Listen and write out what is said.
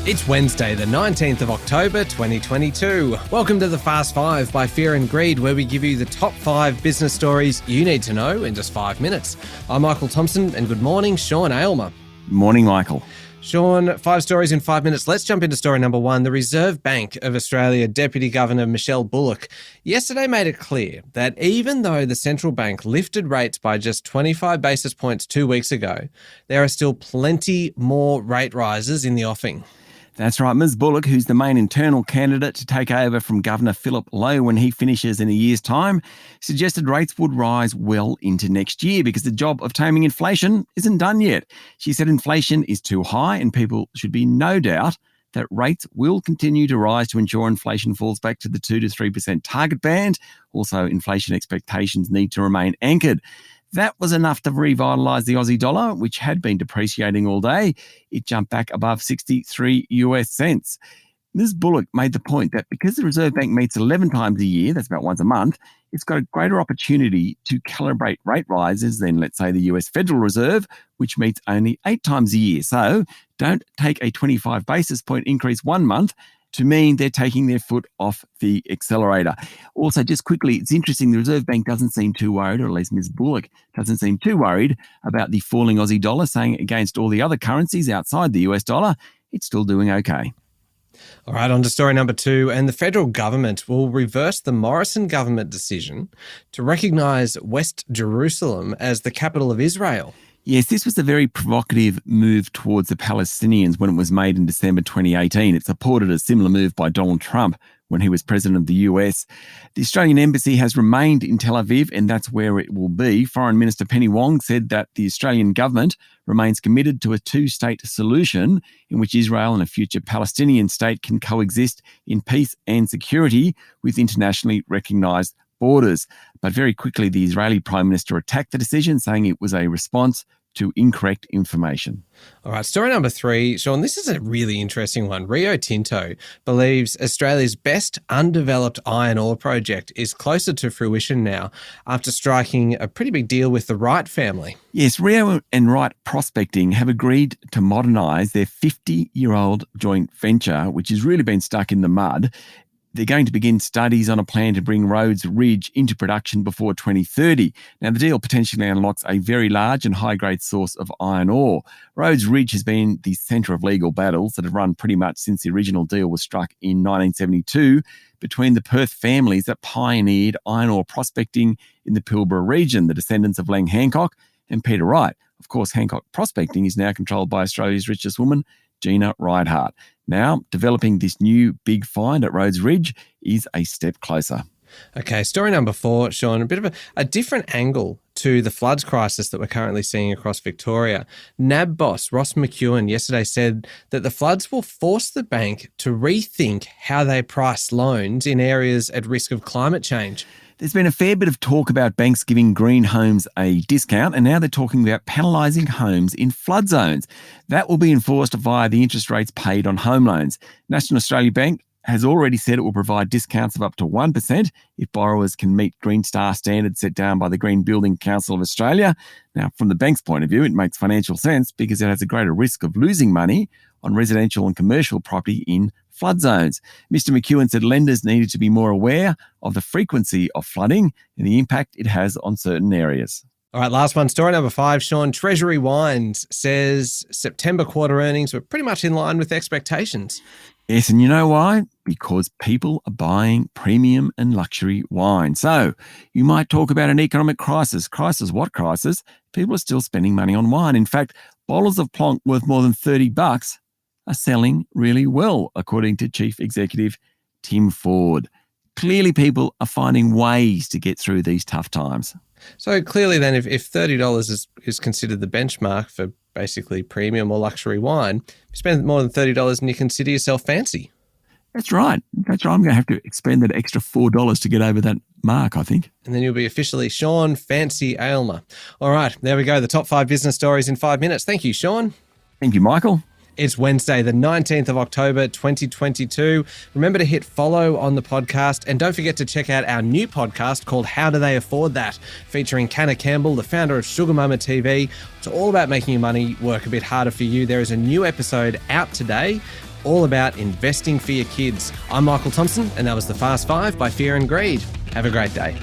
It's Wednesday, the 19th of October, 2022. Welcome to the Fast Five by Fear and Greed, where we give you the top 5 business stories you need to know in just 5 minutes. I'm Michael Thompson, and good morning, Sean Aylmer. Morning, Michael. Sean, 5 stories in 5 minutes. Let's jump into story number 1. The Reserve Bank of Australia Deputy Governor Michelle Bullock yesterday made it clear that even though the central bank lifted rates by just 25 basis points 2 weeks ago, there are still plenty more rate rises in the offing. That's right. Ms. Bullock, who's the main internal candidate to take over from Governor Philip Lowe when he finishes in a year's time, suggested rates would rise well into next year because the job of taming inflation isn't done yet. She said inflation is too high and people should be no doubt that rates will continue to rise to ensure inflation falls back to the 2 to 3% target band. Also, inflation expectations need to remain anchored. That was enough to revitalise the Aussie dollar, which had been depreciating all day. It jumped back above 63 US cents. Ms. Bullock made the point that because the Reserve Bank meets 11 times a year, that's about once a month, it's got a greater opportunity to calibrate rate rises than, let's say, the US Federal Reserve, which meets only 8 times a year. So don't take a 25 basis point increase one month to mean they're taking their foot off the accelerator. Also, just quickly, it's interesting, the Reserve Bank doesn't seem too worried, or at least Ms. Bullock doesn't seem too worried about the falling Aussie dollar, saying against all the other currencies outside the US dollar, it's still doing okay. All right, on to story number 2. And the federal government will reverse the Morrison government decision to recognise West Jerusalem as the capital of Israel. Yes, this was a very provocative move towards the Palestinians when it was made in December 2018. It supported a similar move by Donald Trump when he was president of the US. The Australian embassy has remained in Tel Aviv, and that's where it will be. Foreign Minister Penny Wong said that the Australian government remains committed to a 2-state solution in which Israel and a future Palestinian state can coexist in peace and security with internationally recognised borders. But very quickly, the Israeli Prime Minister attacked the decision, saying it was a response to incorrect information. All right, story number 3. Sean, this is a really interesting one. Rio Tinto believes Australia's best undeveloped iron ore project is closer to fruition now after striking a pretty big deal with the Wright family. Yes, Rio and Wright Prospecting have agreed to modernise their 50-year-old joint venture, which has really been stuck in the mud. They're going to begin studies on a plan to bring Rhodes Ridge into production before 2030. Now, the deal potentially unlocks a very large and high-grade source of iron ore. Rhodes Ridge has been the centre of legal battles that have run pretty much since the original deal was struck in 1972 between the Perth families that pioneered iron ore prospecting in the Pilbara region, the descendants of Lang Hancock and Peter Wright. Of course, Hancock Prospecting is now controlled by Australia's richest woman, Gina Ridehart. Now, developing this new big find at Rhodes Ridge is a step closer. Okay, story number 4, Sean, a bit of a different angle to the floods crisis that we're currently seeing across Victoria. NAB boss Ross McEwen yesterday said that the floods will force the bank to rethink how they price loans in areas at risk of climate change. There's been a fair bit of talk about banks giving green homes a discount, and now they're talking about penalising homes in flood zones. That will be enforced via the interest rates paid on home loans. National Australia Bank has already said it will provide discounts of up to 1% if borrowers can meet Green Star standards set down by the Green Building Council of Australia. Now, from the bank's point of view, it makes financial sense because it has a greater risk of losing money on residential and commercial property in flood zones. Mr. McEwen said lenders needed to be more aware of the frequency of flooding and the impact it has on certain areas. All right, last one, story number 5, Sean. Treasury Wines says September quarter earnings were pretty much in line with expectations. Yes, and you know why? Because people are buying premium and luxury wine. So you might talk about an economic crisis. Crisis? What crisis? People are still spending money on wine. In fact, bottles of Plonk worth more than $30 are selling really well, according to Chief Executive Tim Ford. Clearly, people are finding ways to get through these tough times. So clearly then, if $30 is considered the benchmark for basically premium or luxury wine, if you spend more than $30 and you consider yourself fancy. That's right. That's right. I'm going to have to expend that extra $4 to get over that mark, I think. And then you'll be officially Sean Fancy Aylmer. All right, there we go. The top 5 business stories in 5 minutes. Thank you, Sean. Thank you, Michael. It's Wednesday, the 19th of October, 2022. Remember to hit follow on the podcast, and don't forget to check out our new podcast called How Do They Afford That, featuring Canna Campbell, the founder of Sugar Mama TV. It's all about making your money work a bit harder for you. There is a new episode out today. all about investing for your kids. I'm Michael Thompson, and that was the Fast Five by Fear and Greed. Have a great day.